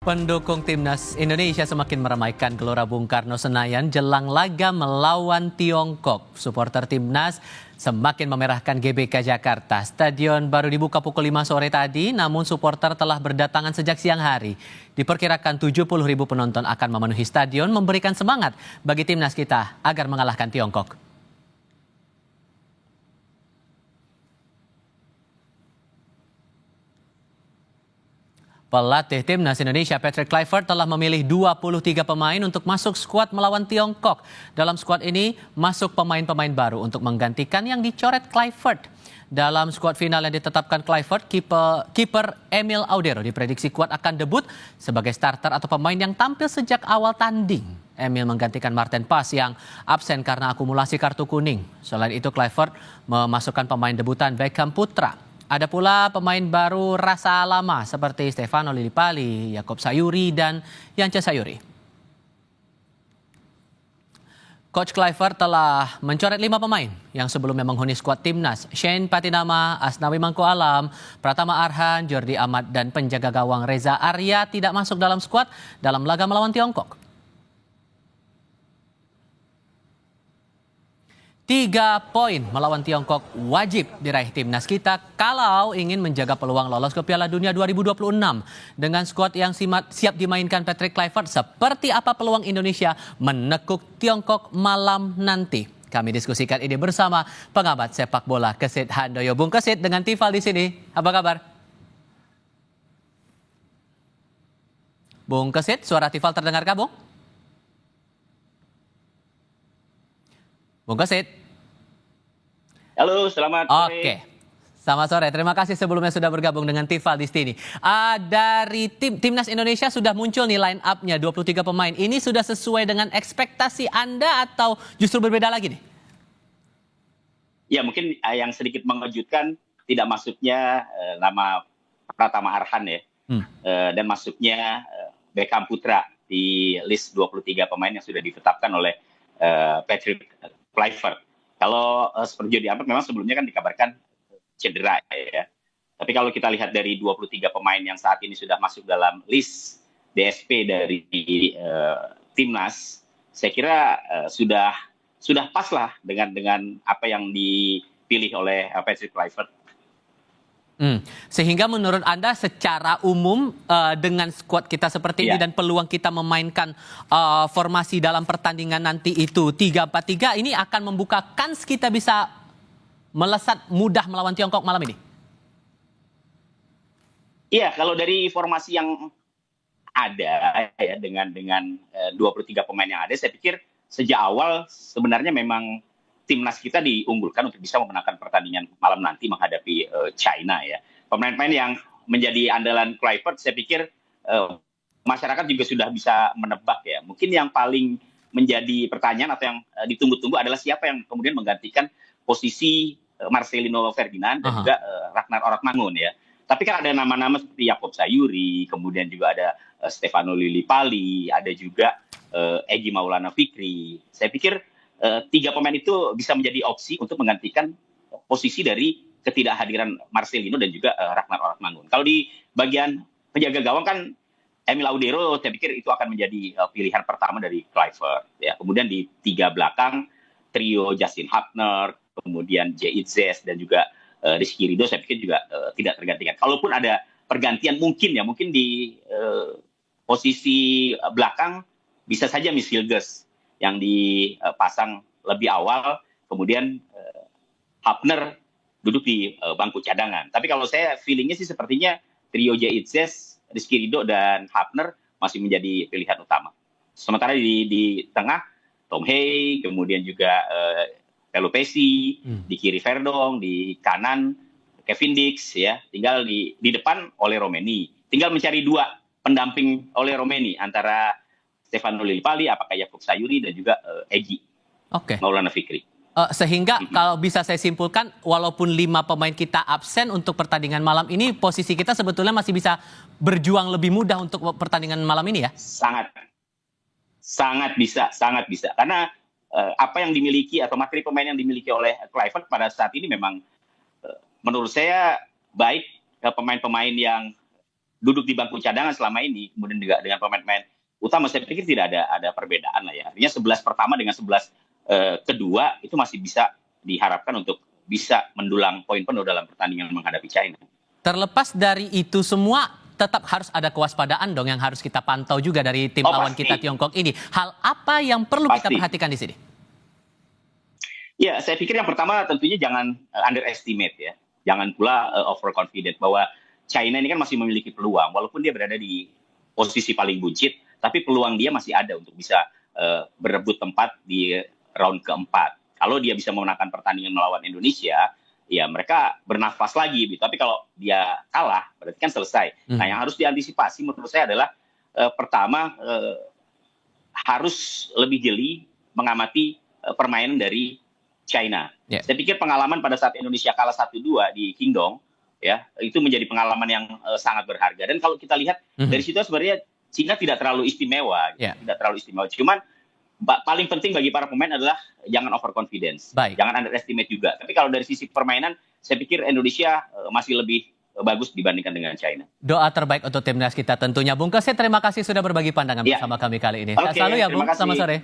Pendukung timnas Indonesia semakin meramaikan Gelora Bung Karno Senayan jelang laga melawan Tiongkok. Supporter timnas semakin memerahkan GBK Jakarta. Stadion baru dibuka pukul 5 sore tadi, namun supporter telah berdatangan sejak siang hari. Diperkirakan 70.000 penonton akan memenuhi stadion memberikan semangat bagi timnas kita agar mengalahkan Tiongkok. Pelatih timnas Indonesia Patrick Kluivert telah memilih 23 pemain untuk masuk skuad melawan Tiongkok. Dalam skuad ini masuk pemain-pemain baru untuk menggantikan yang dicoret Kluivert. Dalam skuad final yang ditetapkan Kluivert, kiper Emil Audero diprediksi kuat akan debut sebagai starter atau pemain yang tampil sejak awal tanding. Emil menggantikan Marten Pas yang absen karena akumulasi kartu kuning. Selain itu Kluivert memasukkan pemain debutan Beckham Putra. Ada pula pemain baru rasa lama seperti Stefano Lillipali, Yaakob Sayuri, dan Yance Sayuri. Coach Kluivert telah mencoret 5 pemain yang sebelumnya menghuni skuad timnas. Shane Patinama, Asnawi Mangko Alam, Pratama Arhan, Jordi Amat, dan penjaga gawang Reza Arya tidak masuk dalam skuad dalam laga melawan Tiongkok. 3 poin melawan Tiongkok wajib diraih timnas kita kalau ingin menjaga peluang lolos ke Piala Dunia 2026. Dengan skuad yang siap dimainkan Patrick Kluivert, seperti apa peluang Indonesia menekuk Tiongkok malam nanti? Kami diskusikan ini bersama pengamat sepak bola Kesit Handoyo. Bung Kesit dengan Tifal di sini. Apa kabar? Bung Kesit, suara Tifal terdengarkah, Bung? Bung Kesit. Halo, selamat sore. Oke, selamat sore. Terima kasih sebelumnya sudah bergabung dengan Tifal di sini. Dari timnas Indonesia sudah muncul nih line up-nya 23 pemain. Ini sudah sesuai dengan ekspektasi Anda atau justru berbeda lagi nih? Ya, mungkin yang sedikit mengejutkan tidak masuknya nama Pratama Arhan ya. Dan masuknya Beckham Putra di list 23 pemain yang sudah ditetapkan oleh Patrick Kluivert. Kalau seperti Jordi Amat memang sebelumnya kan dikabarkan cedera ya. Tapi kalau kita lihat dari 23 pemain yang saat ini sudah masuk dalam list DSP dari timnas, saya kira sudah pas lah dengan apa yang dipilih oleh Patrick Kluivert. Sehingga menurut Anda secara umum dengan skuad kita seperti ini dan peluang kita memainkan formasi dalam pertandingan nanti itu 3-4-3 ini akan membuka kans kita bisa melesat mudah melawan Tiongkok malam ini? Iya, kalau dari formasi yang ada ya dengan 23 pemain yang ada, saya pikir sejak awal sebenarnya memang timnas kita diunggulkan untuk bisa memenangkan pertandingan malam nanti menghadapi China ya. Pemain-pemain yang menjadi andalan Kluivert, saya pikir masyarakat juga sudah bisa menebak ya. Mungkin yang paling menjadi pertanyaan atau yang ditunggu-tunggu adalah siapa yang kemudian menggantikan posisi Marcelino Ferdinand dan juga Ragnar Orotmangun ya. Tapi kan ada nama-nama seperti Yaakob Sayuri, kemudian juga ada Stefano Lillipali, ada juga Egy Maulana Fikri. Saya pikir 3 pemain itu bisa menjadi opsi untuk menggantikan posisi dari ketidakhadiran Marcelino dan juga Ragnar Orotmangun. Kalau di bagian penjaga gawang kan Emil Audero, saya pikir itu akan menjadi pilihan pertama dari Kluivert. Ya. Kemudian di 3 belakang, trio Justin Hapner, kemudian J. Itzes dan juga Rizky Ridho, saya pikir juga tidak tergantikan. Kalaupun ada pergantian mungkin di posisi belakang bisa saja Miss Hilgers yang dipasang lebih awal, kemudian Hapner duduk di bangku cadangan. Tapi kalau saya feelingnya sih sepertinya trio J. Itzes, Rizky Ridho, dan Hapner masih menjadi pilihan utama. Sementara di tengah, Tom Hey, kemudian juga Pelupesi, di kiri Verdong, di kanan Kevin Dix, ya. Tinggal di depan oleh Romeni. Tinggal mencari 2 pendamping oleh Romeni antara Stefano Lillipali, apakah Yaakob Sayuri, dan juga Egy Maulana Fikri. Sehingga kalau bisa saya simpulkan, walaupun 5 pemain kita absen untuk pertandingan malam ini, posisi kita sebetulnya masih bisa berjuang lebih mudah untuk pertandingan malam ini ya? Sangat bisa. Karena apa yang dimiliki atau materi pemain yang dimiliki oleh Kluivert pada saat ini memang menurut saya baik pemain-pemain yang duduk di bangku cadangan selama ini, kemudian juga dengan pemain-pemain utama, saya pikir tidak ada perbedaan lah ya. Artinya 11 pertama dengan 11 kedua itu masih bisa diharapkan untuk bisa mendulang poin penuh dalam pertandingan menghadapi China. Terlepas dari itu semua, tetap harus ada kewaspadaan dong yang harus kita pantau juga dari tim lawan Pasti. kita Tiongkok ini. Hal apa yang perlu kita Pasti. perhatikan di sini? Ya, saya pikir yang pertama tentunya jangan underestimate ya. Jangan pula overconfident bahwa China ini kan masih memiliki peluang. Walaupun dia berada di posisi paling buncit, tapi peluang dia masih ada untuk bisa berebut tempat di round keempat. Kalau dia bisa memenangkan pertandingan melawan Indonesia, ya mereka bernafas lagi gitu. Tapi kalau dia kalah, berarti kan selesai. Nah, yang harus diantisipasi menurut saya adalah pertama harus lebih jeli mengamati permainan dari China. Yeah. Saya pikir pengalaman pada saat Indonesia kalah 1-2 di Qingdong, ya itu menjadi pengalaman yang sangat berharga. Dan kalau kita lihat dari situ sebenarnya China tidak terlalu istimewa, Yeah. tidak terlalu istimewa. Cuman paling penting bagi para pemain adalah jangan overconfidence, Baik. jangan underestimate juga. Tapi kalau dari sisi permainan, saya pikir Indonesia masih lebih bagus dibandingkan dengan China. Doa terbaik untuk timnas kita tentunya. Bung Kesit, terima kasih sudah berbagi pandangan Ya. bersama kami kali ini. Oke, Sehat selalu ya, Bung. terima kasih. Selamat sore.